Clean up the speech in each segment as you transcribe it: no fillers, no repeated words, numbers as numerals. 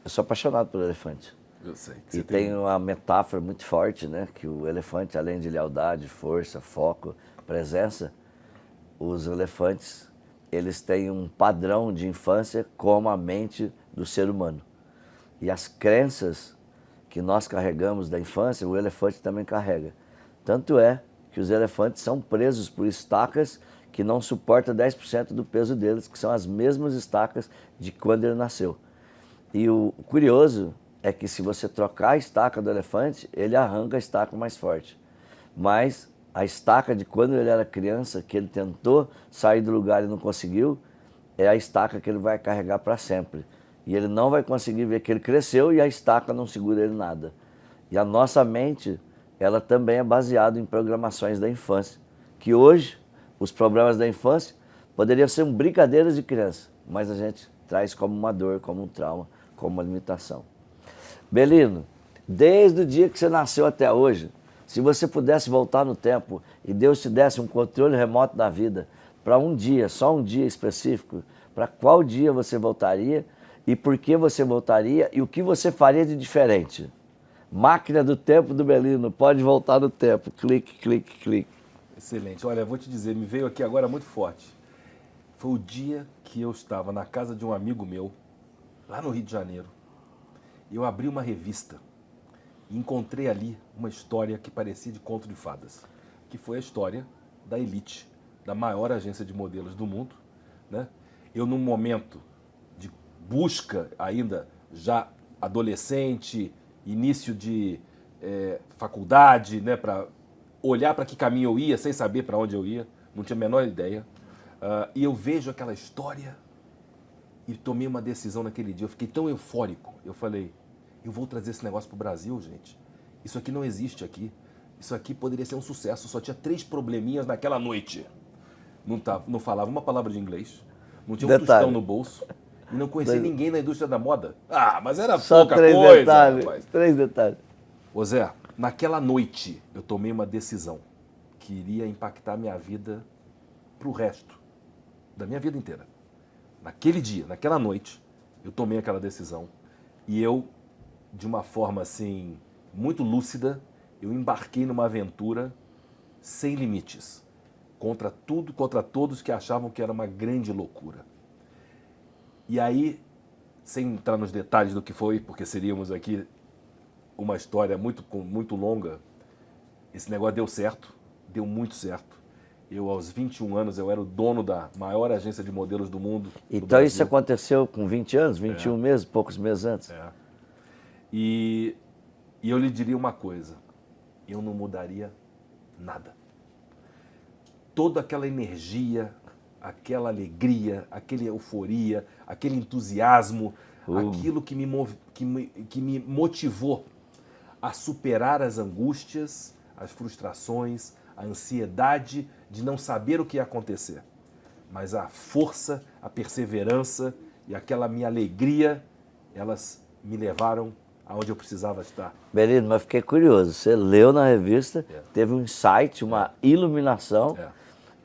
Eu sou apaixonado por elefante. Eu sei. E tem uma metáfora muito forte, né? Que o elefante, além de lealdade, força, foco, presença, os elefantes, eles têm um padrão de infância como a mente do ser humano. E as crenças que nós carregamos da infância, o elefante também carrega. Tanto é que os elefantes são presos por estacas que não suportam 10% do peso deles, que são as mesmas estacas de quando ele nasceu. E o curioso é que se você trocar a estaca do elefante, ele arranca a estaca mais forte. Mas a estaca de quando ele era criança, que ele tentou sair do lugar e não conseguiu, é a estaca que ele vai carregar para sempre. E ele não vai conseguir ver que ele cresceu e a estaca não segura ele nada. E a nossa mente, ela também é baseada em programações da infância. Que hoje, os problemas da infância poderiam ser brincadeiras de criança, mas a gente traz como uma dor, como um trauma, como uma limitação. Belino, desde o dia que você nasceu até hoje, se você pudesse voltar no tempo e Deus te desse um controle remoto da vida para um dia, só um dia específico, para qual dia você voltaria e por que você voltaria e o que você faria de diferente? Máquina do tempo do Belino, pode voltar no tempo. Clique, clique, clique. Excelente. Olha, vou te dizer, me veio aqui agora muito forte. Foi o dia que eu estava na casa de um amigo meu, lá no Rio de Janeiro. Eu abri uma revista e encontrei ali uma história que parecia de conto de fadas, que foi a história da Elite, da maior agência de modelos do mundo, né? Eu, num momento de busca ainda, já adolescente, início de faculdade, né, para olhar para que caminho eu ia, sem saber para onde eu ia, não tinha a menor ideia. E eu vejo aquela história e tomei uma decisão naquele dia. Eu fiquei tão eufórico. Eu falei, eu vou trazer esse negócio para o Brasil, gente. Isso aqui não existe aqui. Isso aqui poderia ser um sucesso. Só tinha 3 probleminhas naquela noite. Não falava uma palavra de inglês, não tinha um tostão no bolso e não conhecia ninguém na indústria da moda. Ah, mas era só pouca 3 coisa, detalhes, rapaz. 3 detalhes. Ô Zé, naquela noite eu tomei uma decisão que iria impactar minha vida pro resto da minha vida inteira. Naquele dia, naquela noite, eu tomei aquela decisão e eu, de uma forma assim, muito lúcida, eu embarquei numa aventura sem limites, contra tudo, contra todos que achavam que era uma grande loucura. E aí, sem entrar nos detalhes do que foi, porque seríamos aqui uma história muito longa, esse negócio deu certo, deu muito certo. Eu, aos 21 anos, eu era o dono da maior agência de modelos do mundo. Então isso aconteceu com 20 anos, 21 meses, poucos meses antes? É. E eu lhe diria uma coisa, eu não mudaria nada. Toda aquela energia, aquela alegria, aquela euforia, aquele entusiasmo, aquilo que me motivou a superar as angústias, as frustrações, a ansiedade de não saber o que ia acontecer. Mas a força, a perseverança e aquela minha alegria, elas me levaram aonde eu precisava estar. Belino, mas fiquei curioso. Você leu na revista, teve um insight, uma iluminação,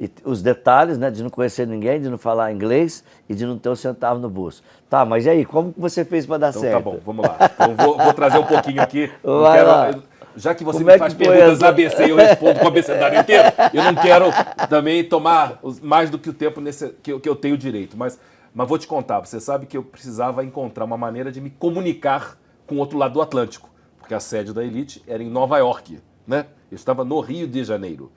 e os detalhes, né, de não conhecer ninguém, de não falar inglês e de não ter um centavo no bolso. Tá, mas e aí, como que você fez para dar certo? Tá bom, vamos lá. Então vou trazer um pouquinho aqui. Já que você Como me faz perguntas ABC e eu respondo com o abecedário inteiro, eu não quero também tomar mais do que o tempo que eu tenho direito. Mas vou te contar, você sabe que eu precisava encontrar uma maneira de me comunicar com o outro lado do Atlântico, porque a sede da Elite era em Nova York, né? Eu estava no Rio de Janeiro.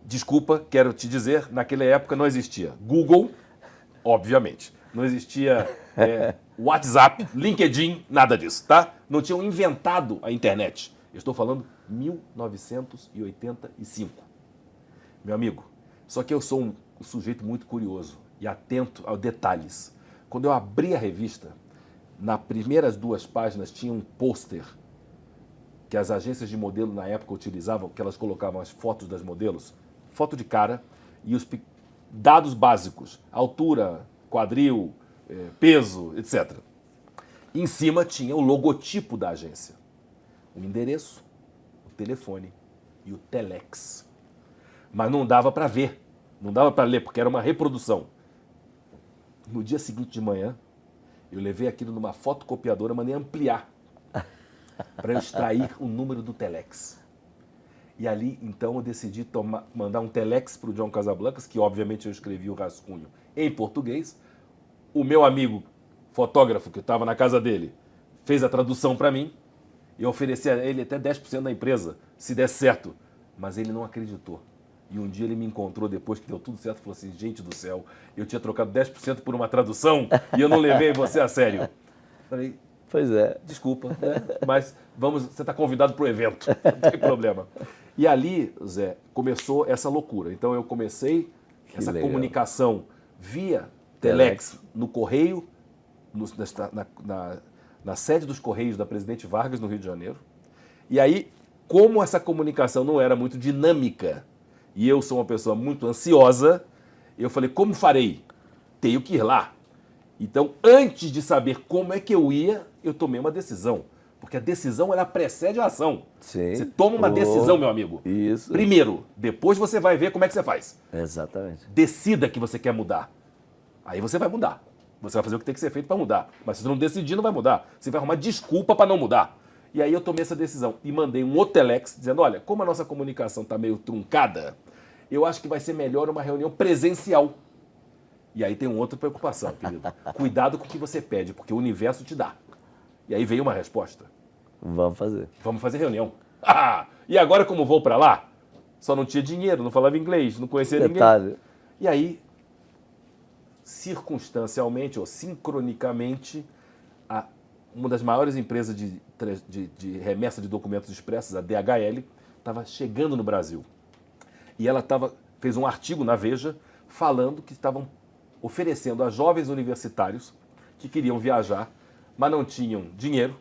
Desculpa, quero te dizer, naquela época não existia Google, obviamente. Não existia WhatsApp, LinkedIn, nada disso, tá? Não tinham inventado a internet. Eu estou falando 1985. Meu amigo, só que eu sou um sujeito muito curioso e atento aos detalhes. Quando eu abri a revista, nas primeiras 2 páginas tinha um pôster que as agências de modelo na época utilizavam, que elas colocavam as fotos das modelos, foto de cara e os dados básicos, altura, quadril, peso, etc. Em cima tinha o logotipo da agência, o endereço, o telefone e o telex. Mas não dava para ver, não dava para ler, porque era uma reprodução. No dia seguinte de manhã, Eu levei aquilo numa fotocopiadora, mandei ampliar para eu extrair o número do telex. E ali, então, eu decidi mandar um telex para o John Casablancas, que obviamente eu escrevi o rascunho em português. O meu amigo fotógrafo, que estava na casa dele, fez a tradução para mim. Eu ofereci a ele até 10% da empresa, se desse certo. Mas ele não acreditou. E um dia ele me encontrou, depois que deu tudo certo, e falou assim, gente do céu, eu tinha trocado 10% por uma tradução e eu não levei você a sério. Falei, Pois é. desculpa, né? Mas você está convidado para o evento, não tem problema. E ali, Zé, começou essa loucura. Então eu comecei essa legal. comunicação via telex no Correio, na sede dos Correios da Presidente Vargas, no Rio de Janeiro. E aí, como essa comunicação não era muito dinâmica, e eu sou uma pessoa muito ansiosa, eu falei, como farei? Tenho que ir lá. Então, antes de saber como é que eu ia, eu tomei uma decisão. Porque a decisão, ela precede a ação. Sim. Você toma uma decisão, meu amigo. Isso. Primeiro, depois você vai ver como é que você faz. Exatamente. Decida que você quer mudar. Aí você vai mudar. Você vai fazer o que tem que ser feito para mudar. Mas se você não decidir, não vai mudar. Você vai arrumar desculpa para não mudar. E aí eu tomei essa decisão e mandei um outro telex dizendo, olha, como a nossa comunicação está meio truncada, eu acho que vai ser melhor uma reunião presencial. E aí tem uma outra preocupação, querido. Cuidado com o que você pede, porque o universo te dá. E aí veio uma resposta. Vamos fazer. Vamos fazer reunião. E agora como vou para lá? Só não tinha dinheiro, não falava inglês, não conhecia Detalhe. ninguém. E aí, circunstancialmente ou sincronicamente, uma das maiores empresas de remessa de documentos expressos, a DHL, estava chegando no Brasil. E ela fez um artigo na Veja falando que estavam oferecendo a jovens universitários que queriam viajar, mas não tinham dinheiro,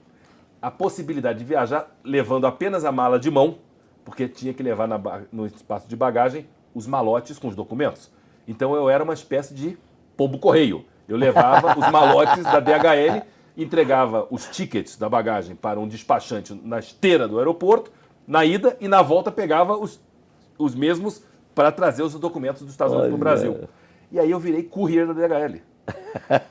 a possibilidade de viajar levando apenas a mala de mão, porque tinha que levar no espaço de bagagem os malotes com os documentos. Então eu era uma espécie de pombo correio. Eu levava os malotes da DHL, entregava os tickets da bagagem para um despachante na esteira do aeroporto, na ida, e na volta pegava os mesmos para trazer os documentos dos Estados Unidos para o Brasil. E aí eu virei courier da DHL.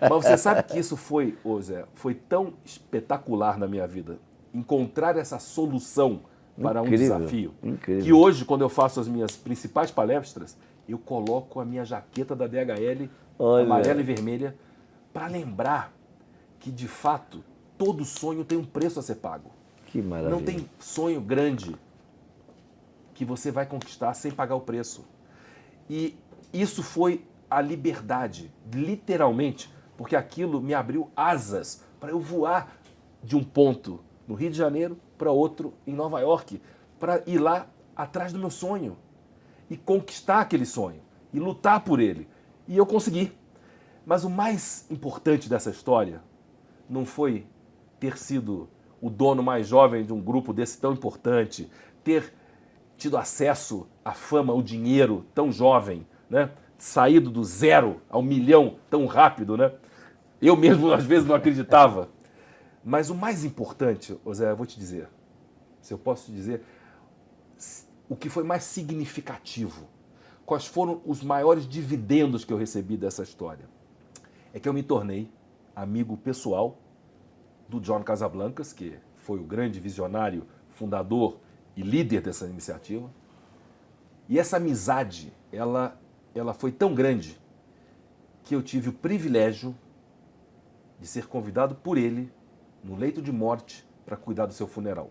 Mas você sabe que isso foi, Zé, foi tão espetacular na minha vida, encontrar essa solução para um desafio, que hoje, quando eu faço as minhas principais palestras, eu coloco a minha jaqueta da DHL, amarela e vermelha, para lembrar que, de fato, todo sonho tem um preço a ser pago. Que maravilha. Não tem sonho grande que você vai conquistar sem pagar o preço. E isso foi a liberdade, literalmente, porque aquilo me abriu asas para eu voar de um ponto no Rio de Janeiro para outro em Nova York, para ir lá atrás do meu sonho e conquistar aquele sonho e lutar por ele. E eu consegui. Mas o mais importante dessa história não foi ter sido o dono mais jovem de um grupo desse tão importante, ter tido acesso à fama, ao dinheiro tão jovem, né? Saído do 0 ao 1 milhão tão rápido, né? Eu mesmo às vezes não acreditava. Mas o mais importante, Zé, eu vou te dizer, se eu posso te dizer, o que foi mais significativo, quais foram os maiores dividendos que eu recebi dessa história, é que eu me tornei amigo pessoal do John Casablancas, que foi o grande visionário, fundador e líder dessa iniciativa. E essa amizade, ela foi tão grande que eu tive o privilégio de ser convidado por ele no leito de morte para cuidar do seu funeral.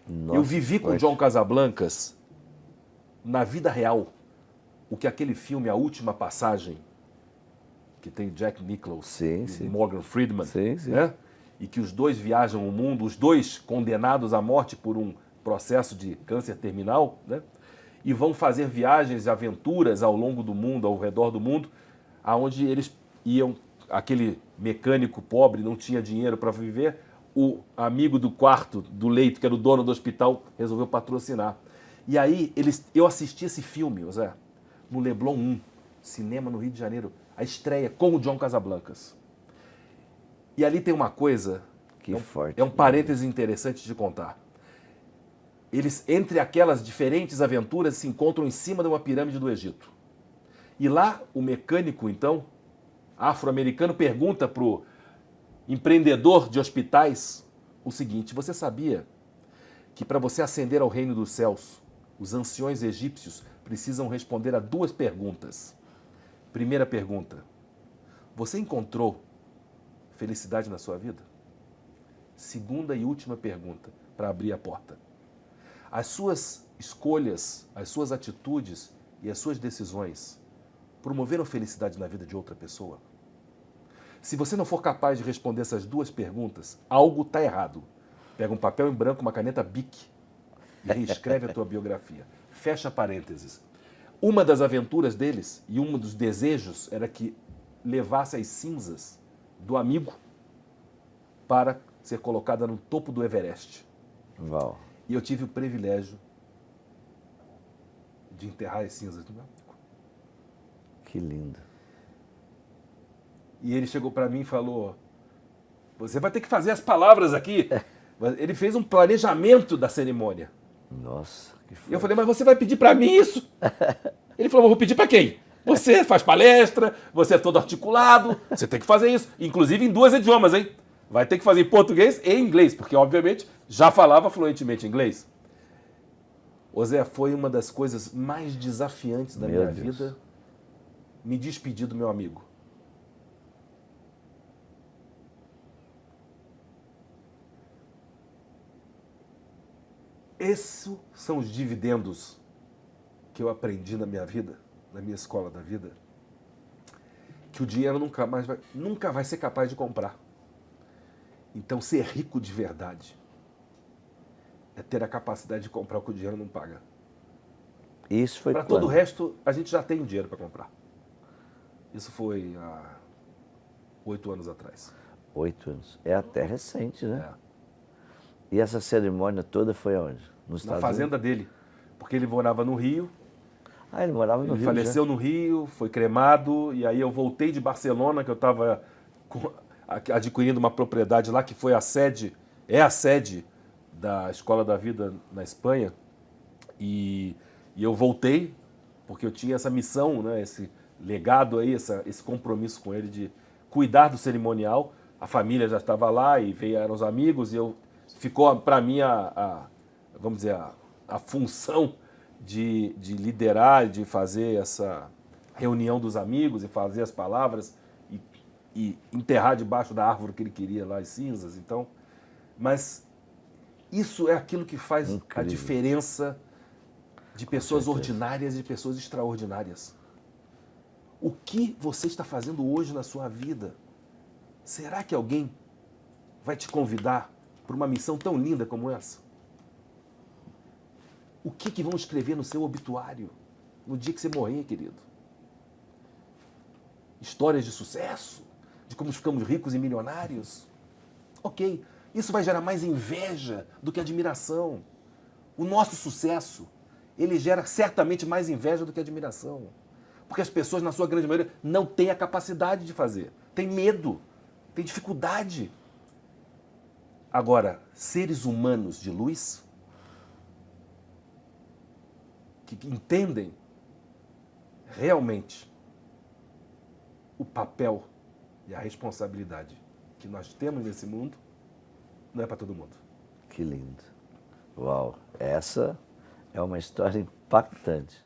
Nossa, eu vivi com o John Casablancas na vida real o que aquele filme A Última Passagem, que tem Jack Nicholson e Morgan Freeman, né? E que os dois viajam o mundo, os dois condenados à morte por um processo de câncer terminal, né? E vão fazer viagens e aventuras ao longo do mundo, ao redor do mundo, aonde eles iam, aquele mecânico pobre não tinha dinheiro para viver, o amigo do quarto, do leito, que era o dono do hospital, resolveu patrocinar. E aí eu assisti esse filme, Zé, no Leblon 1, cinema no Rio de Janeiro, a estreia com o John Casablancas. E ali tem uma coisa, é um parêntese interessante de contar. Eles, entre aquelas diferentes aventuras, se encontram em cima de uma pirâmide do Egito. E lá, o mecânico, então, afro-americano, pergunta pro empreendedor de hospitais, o seguinte: você sabia que para você ascender ao reino dos céus, os anciões egípcios precisam responder a 2 perguntas? Primeira pergunta: você encontrou felicidade na sua vida? Segunda e última pergunta, para abrir a porta: as suas escolhas, as suas atitudes e as suas decisões promoveram felicidade na vida de outra pessoa? Se você não for capaz de responder essas 2 perguntas, algo está errado. Pega um papel em branco, uma caneta Bic e reescreve a tua biografia. Fecha parênteses. Uma das aventuras deles e um dos desejos era que levasse as cinzas do amigo para ser colocada no topo do Everest. Uau. E eu tive o privilégio de enterrar as cinzas do meu amigo. Que lindo. E ele chegou para mim e falou: você vai ter que fazer as palavras aqui. Ele fez um planejamento da cerimônia. Nossa, que E eu falei: mas você vai pedir para mim isso? Ele falou: vou pedir para quem? Você faz palestra, você é todo articulado, você tem que fazer isso. Inclusive em 2 idiomas, hein? Vai ter que fazer em português e inglês, porque obviamente já falava fluentemente inglês. Ô Zé, foi uma das coisas mais desafiantes da minha vida me despedir do meu amigo. Esses são os dividendos que eu aprendi na minha vida, na minha escola da vida, que o dinheiro nunca vai ser capaz de comprar. Então, ser rico de verdade é ter a capacidade de comprar o que o dinheiro não paga. Isso foi Para todo o resto, a gente já tem dinheiro para comprar. Isso foi há 8 anos atrás. 8 anos. É até recente, né? É. E essa cerimônia toda foi aonde? Nos Na Estados fazenda Unidos? dele. Porque ele morava no Rio. Ah, ele morava no Ele Rio faleceu no Rio, foi cremado, e aí eu voltei de Barcelona, que eu estava adquirindo uma propriedade lá, que foi a sede da Escola da Vida na Espanha. E eu voltei, porque eu tinha essa missão, né, esse legado aí, esse compromisso com ele de cuidar do cerimonial. A família já estava lá e vieram os amigos, e ficou para mim vamos dizer, a função de liderar, de fazer essa reunião dos amigos e fazer as palavras e enterrar debaixo da árvore que ele queria lá as cinzas. Então, mas isso é aquilo que faz a diferença de pessoas ordinárias e pessoas extraordinárias. O que você está fazendo hoje na sua vida? Será que alguém vai te convidar para uma missão tão linda como essa? O que vão escrever no seu obituário no dia que você morrer, querido? Histórias de sucesso? De como ficamos ricos e milionários? Ok, isso vai gerar mais inveja do que admiração. O nosso sucesso, ele gera certamente mais inveja do que admiração. Porque as pessoas, na sua grande maioria, não têm a capacidade de fazer. Tem medo, tem dificuldade. Agora, seres humanos de luz, que entendem realmente o papel e a responsabilidade que nós temos nesse mundo, não é para todo mundo. Que lindo. Uau, essa é uma história impactante.